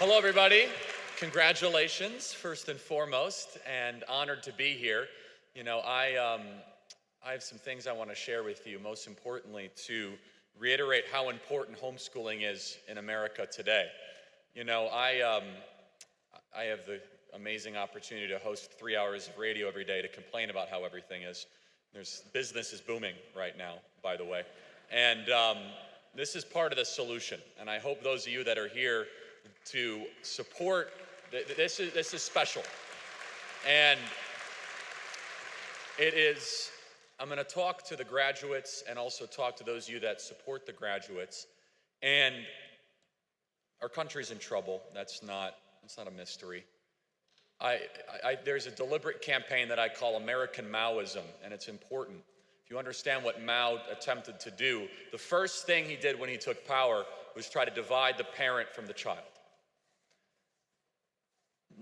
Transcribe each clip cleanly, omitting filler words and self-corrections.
Hello, everybody. Congratulations, first and foremost, and honored to be here. You know, I have some things I want to share with you, most importantly, to reiterate how important homeschooling is in America today. You know, I have the amazing opportunity to host 3 hours of radio every day to complain about how everything is. Business is booming right now, by the way. And this is part of the solution. And I hope those of you that are here to support, this is special. And I'm going to talk to the graduates and also talk to those of you that support the graduates. And our country's in trouble. That's not a mystery. There's a deliberate campaign that I call American Maoism, and it's important. If you understand what Mao attempted to do, the first thing he did when he took power was try to divide the parent from the child.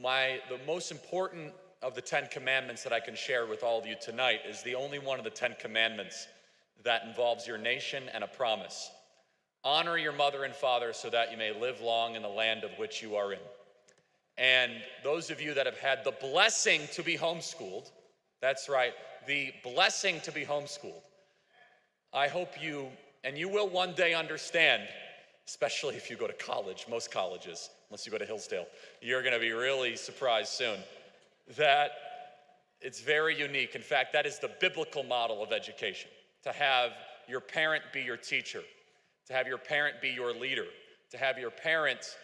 The most important of the 10 commandments that I can share with all of you tonight is the only one of the 10 commandments that involves your nation and a promise. Honor your mother and father so that you may live long in the land of which you are in. And those of you that have had the blessing to be homeschooled, that's right, the blessing to be homeschooled, I hope you will one day understand, especially if you go to college, most colleges, unless you go to Hillsdale, you're going to be really surprised soon, that it's very unique. In fact, that is the biblical model of education, to have your parent be your teacher, to have your parent be your leader, to have your parent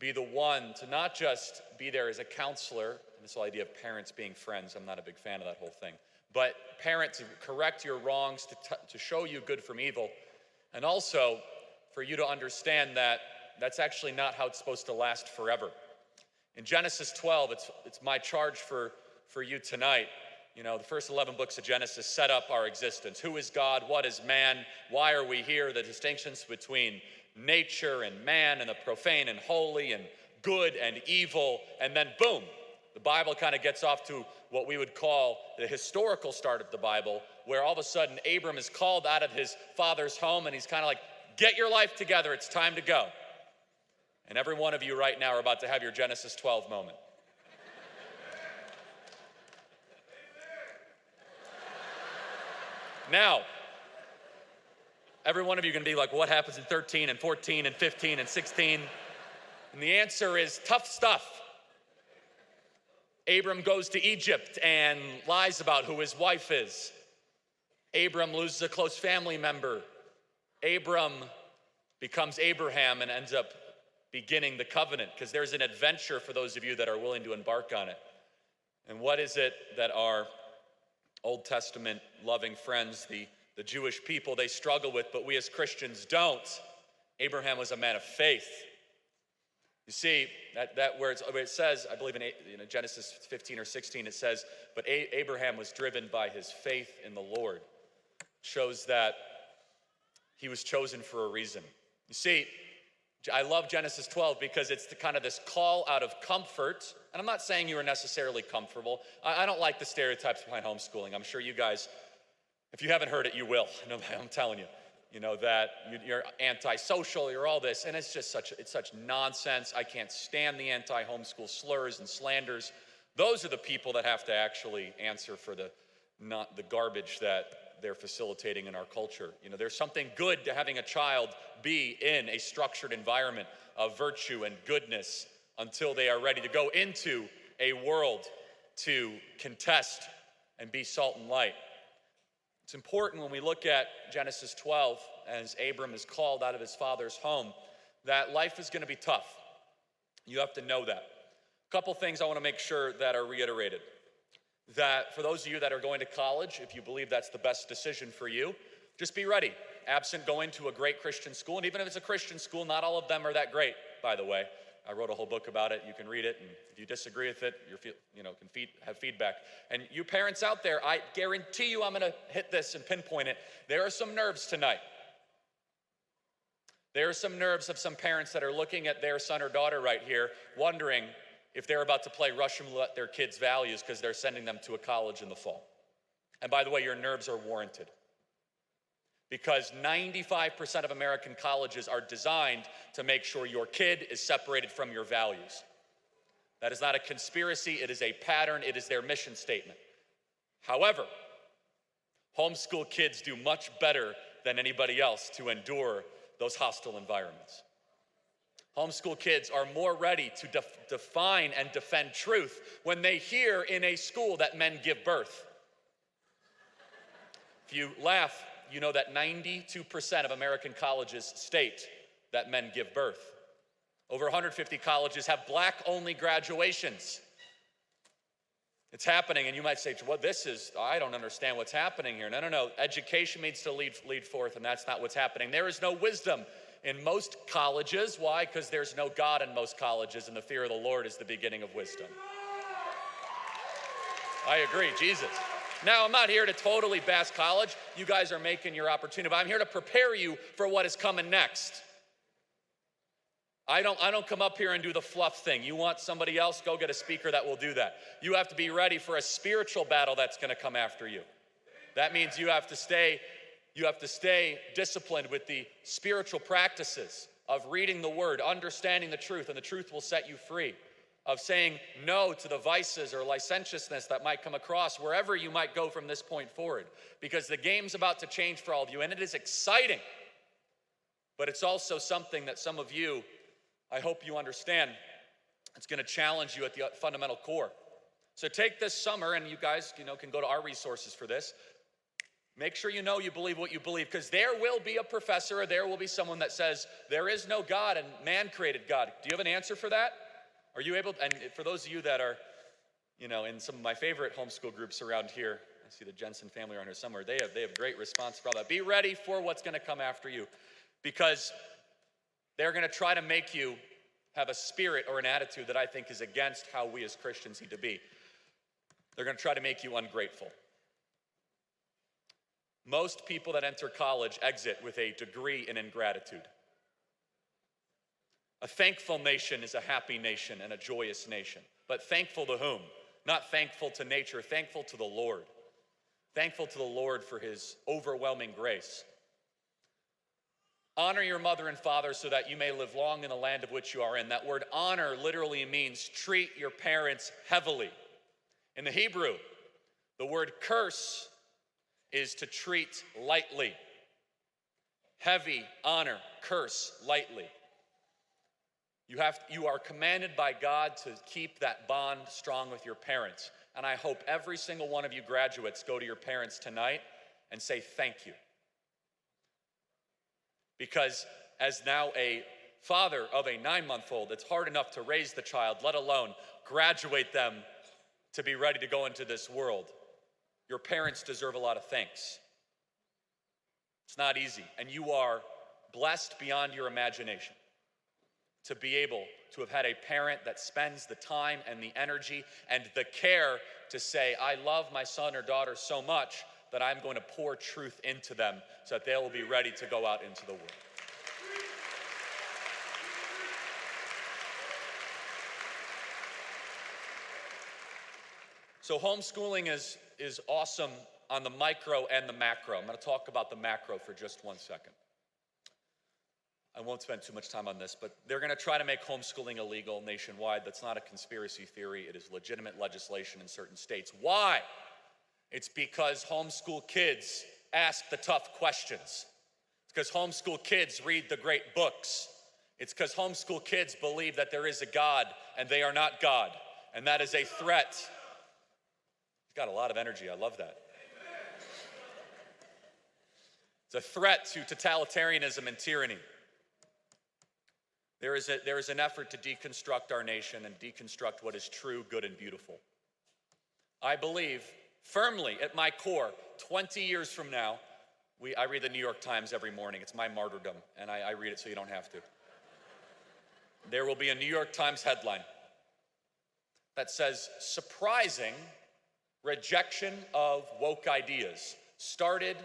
be the one to not just be there as a counselor, and this whole idea of parents being friends, I'm not a big fan of that whole thing, but parent to correct your wrongs, to show you good from evil, and also for you to understand that that's actually not how it's supposed to last forever. In Genesis 12, it's my charge for you tonight. You know, the first 11 books of Genesis set up our existence. Who is God? What is man? Why are we here? The distinctions between nature and man and the profane and holy and good and evil. And then boom, the Bible kind of gets off to what we would call the historical start of the Bible, where all of a sudden Abram is called out of his father's home and he's kind of like, get your life together, it's time to go. And every one of you right now are about to have your Genesis 12 moment. Now, every one of you are going to be like, what happens in 13 and 14 and 15 and 16? And the answer is tough stuff. Abram goes to Egypt and lies about who his wife is. Abram loses a close family member. Abram becomes Abraham and ends up beginning the covenant, because there's an adventure for those of you that are willing to embark on it. And what is it that our Old Testament loving friends, the Jewish people, they struggle with, but we as Christians don't? Abraham was a man of faith. You see, that where it says, I believe in Genesis 15 or 16, it says, but Abraham was driven by his faith in the Lord. Shows that he was chosen for a reason. You see, I love Genesis 12 because it's kind of this call out of comfort. And I'm not saying you are necessarily comfortable. I don't like the stereotypes behind homeschooling. I'm sure you guys, if you haven't heard it, you will. I'm telling you, that you're antisocial, you're all this. And it's just such nonsense. I can't stand the anti-homeschool slurs and slanders. Those are the people that have to actually answer for the garbage that they're facilitating in our culture. There's something good to having a child be in a structured environment of virtue and goodness until they are ready to go into a world to contest and be salt and light. It's important when we look at Genesis 12, as Abram is called out of his father's home, that life is going to be tough. You have to know that. A couple things I want to make sure that are reiterated. That for those of you that are going to college, if you believe that's the best decision for you, just be ready. Absent going to a great Christian school, and even if it's a Christian school, not all of them are that great, by the way. I wrote a whole book about it. You can read it, and if you disagree with it, have feedback. And you parents out there, I guarantee you I'm going to hit this and pinpoint it. There are some nerves tonight. There are some nerves of some parents that are looking at their son or daughter right here, wondering if they're about to play Russian roulette their kids' values because they're sending them to a college in the fall. And by the way, your nerves are warranted. because 95% of American colleges are designed to make sure your kid is separated from your values. That is not a conspiracy, it is a pattern, it is their mission statement. However, homeschool kids do much better than anybody else to endure those hostile environments. Homeschool kids are more ready to define and defend truth when they hear in a school that men give birth. If you laugh, you know that 92% of American colleges state that men give birth. Over 150 colleges have black-only graduations. It's happening, and you might say, well, I don't understand what's happening here. No. Education needs to lead forth, and that's not what's happening. There is no wisdom in most colleges. Why? Because there's no God in most colleges, and the fear of the Lord is the beginning of wisdom. I agree, Jesus. Now, I'm not here to totally bash college. You guys are making your opportunity, but I'm here to prepare you for what is coming next. I don't come up here and do the fluff thing. You want somebody else, go get a speaker that will do that. You have to be ready for a spiritual battle that's going to come after you. That means you have to stay disciplined with the spiritual practices of reading the word, understanding the truth, and the truth will set you free. Of saying no to the vices or licentiousness that might come across wherever you might go from this point forward. Because the game's about to change for all of you, and it is exciting. But it's also something that some of you, I hope you understand, it's going to challenge you at the fundamental core. So take this summer, and you guys can go to our resources for this. Make sure you believe what you believe, because there will be a professor or there will be someone that says there is no God and man created God. Do you have an answer for that? Are you able, and for those of you that are, in some of my favorite homeschool groups around here, I see the Jensen family around here somewhere, they have great response for all that. Be ready for what's going to come after you, because they're going to try to make you have a spirit or an attitude that I think is against how we as Christians need to be. They're going to try to make you ungrateful. Most people that enter college exit with a degree in ingratitude. A thankful nation is a happy nation and a joyous nation. But thankful to whom? Not thankful to nature, thankful to the Lord. Thankful to the Lord for his overwhelming grace. Honor your mother and father so that you may live long in the land of which you are in. That word honor literally means treat your parents heavily. In the Hebrew, the word curse is to treat lightly. Heavy, honor, curse, lightly. You are commanded by God to keep that bond strong with your parents. And I hope every single one of you graduates go to your parents tonight and say thank you. Because as now a father of a 9-month-old, it's hard enough to raise the child, let alone graduate them to be ready to go into this world. Your parents deserve a lot of thanks. It's not easy, and you are blessed beyond your imagination to be able to have had a parent that spends the time and the energy and the care to say, I love my son or daughter so much that I'm going to pour truth into them so that they will be ready to go out into the world. So homeschooling is awesome on the micro and the macro. I'm going to talk about the macro for just 1 second. I won't spend too much time on this, but they're going to try to make homeschooling illegal nationwide. That's not a conspiracy theory. It is legitimate legislation in certain states. Why? It's because homeschool kids ask the tough questions. It's because homeschool kids read the great books. It's because homeschool kids believe that there is a God and they are not God. And that is a threat. He's got a lot of energy. I love that. It's a threat to totalitarianism and tyranny. There is an effort to deconstruct our nation and deconstruct what is true, good, and beautiful. I believe firmly at my core, 20 years from now, I read the New York Times every morning. It's my martyrdom, and I read it so you don't have to. There will be a New York Times headline that says, surprising rejection of woke ideas started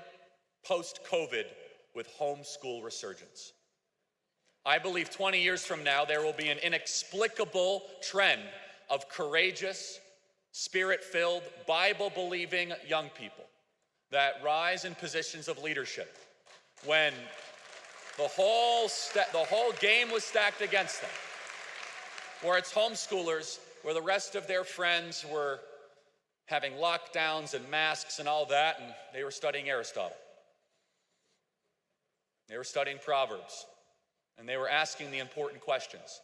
post-COVID with homeschool resurgence. I believe 20 years from now, there will be an inexplicable trend of courageous, Spirit-filled, Bible-believing young people that rise in positions of leadership when the whole game was stacked against them, where it's homeschoolers, where the rest of their friends were having lockdowns and masks and all that, and they were studying Aristotle. They were studying Proverbs, and they were asking the important questions.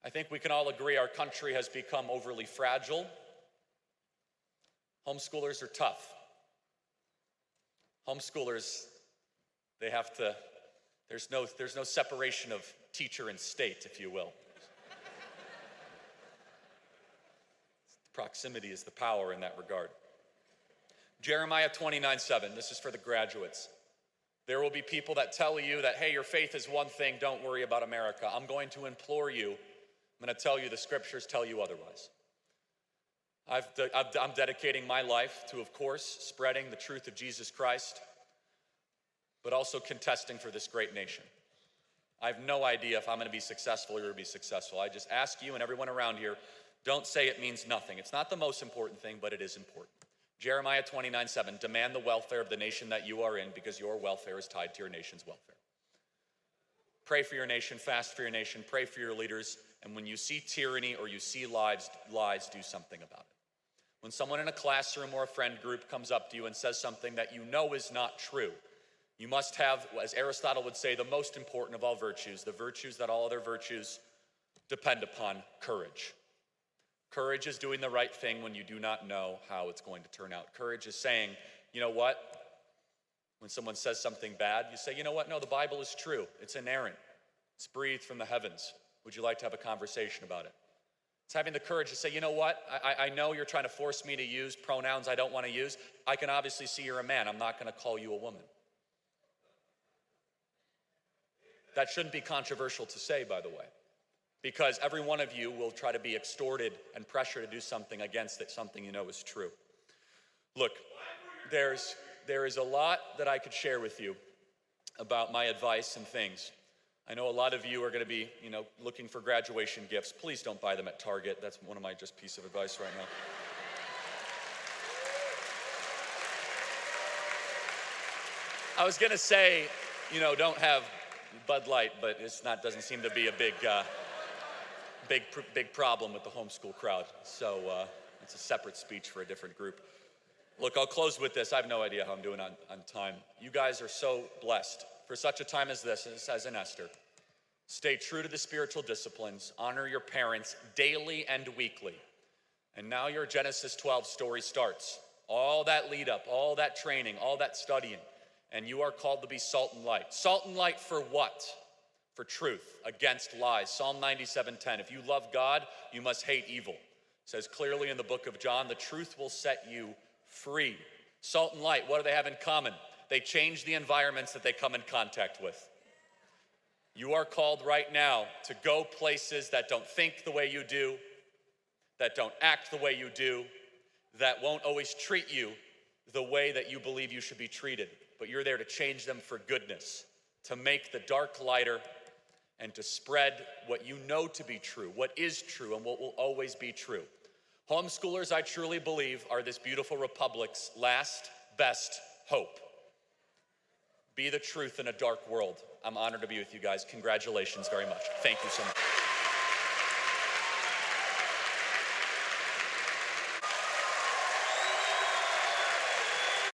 I think we can all agree our country has become overly fragile. Homeschoolers are tough. Homeschoolers, there's no separation of teacher and state, if you will. Proximity is the power in that regard. Jeremiah 29:7, this is for the graduates. There will be people that tell you that, hey, your faith is one thing, don't worry about America. I'm going to implore you, I'm going to tell you the scriptures tell you otherwise. I'm dedicating my life to, of course, spreading the truth of Jesus Christ, but also contesting for this great nation. I have no idea if I'm going to be successful or you're going to be successful. I just ask you and everyone around here, don't say it means nothing. It's not the most important thing, but it is important. Jeremiah 29:7, demand the welfare of the nation that you are in because your welfare is tied to your nation's welfare. Pray for your nation, fast for your nation, pray for your leaders, and when you see tyranny or you see lies, do something about it. When someone in a classroom or a friend group comes up to you and says something that you know is not true, you must have, as Aristotle would say, the most important of all virtues, the virtues that all other virtues depend upon, courage. Courage is doing the right thing when you do not know how it's going to turn out. Courage is saying, you know what? When someone says something bad, you say, you know what? No, the Bible is true. It's inerrant. It's breathed from the heavens. Would you like to have a conversation about it? It's having the courage to say, you know what? I know you're trying to force me to use pronouns I don't want to use. I can obviously see you're a man. I'm not going to call you a woman. That shouldn't be controversial to say, by the way, because every one of you will try to be extorted and pressured to do something against it, something you know is true. Look, there is a lot that I could share with you about my advice and things. I know a lot of you are going to be, looking for graduation gifts. Please don't buy them at Target. That's one of my just piece of advice right now. I was going to say, don't have Bud Light, but doesn't seem to be a big problem with the homeschool crowd. So it's a separate speech for a different group. Look, I'll close with this. I have no idea how I'm doing on time. You guys are so blessed. For such a time as this, as in Esther, stay true to the spiritual disciplines, honor your parents daily and weekly. And now your Genesis 12 story starts. All that lead up, all that training, all that studying, and you are called to be salt and light. Salt and light for what? For truth, against lies. Psalm 97:10, if you love God, you must hate evil. It says clearly in the book of John, the truth will set you free. Salt and light, what do they have in common? They change the environments that they come in contact with. You are called right now to go places that don't think the way you do, that don't act the way you do, that won't always treat you the way that you believe you should be treated. But you're there to change them for goodness, to make the dark lighter, and to spread what you know to be true, what is true, and what will always be true. Homeschoolers, I truly believe, are this beautiful republic's last best hope. Be the truth in a dark world. I'm honored to be with you guys. Congratulations very much. Thank you so much.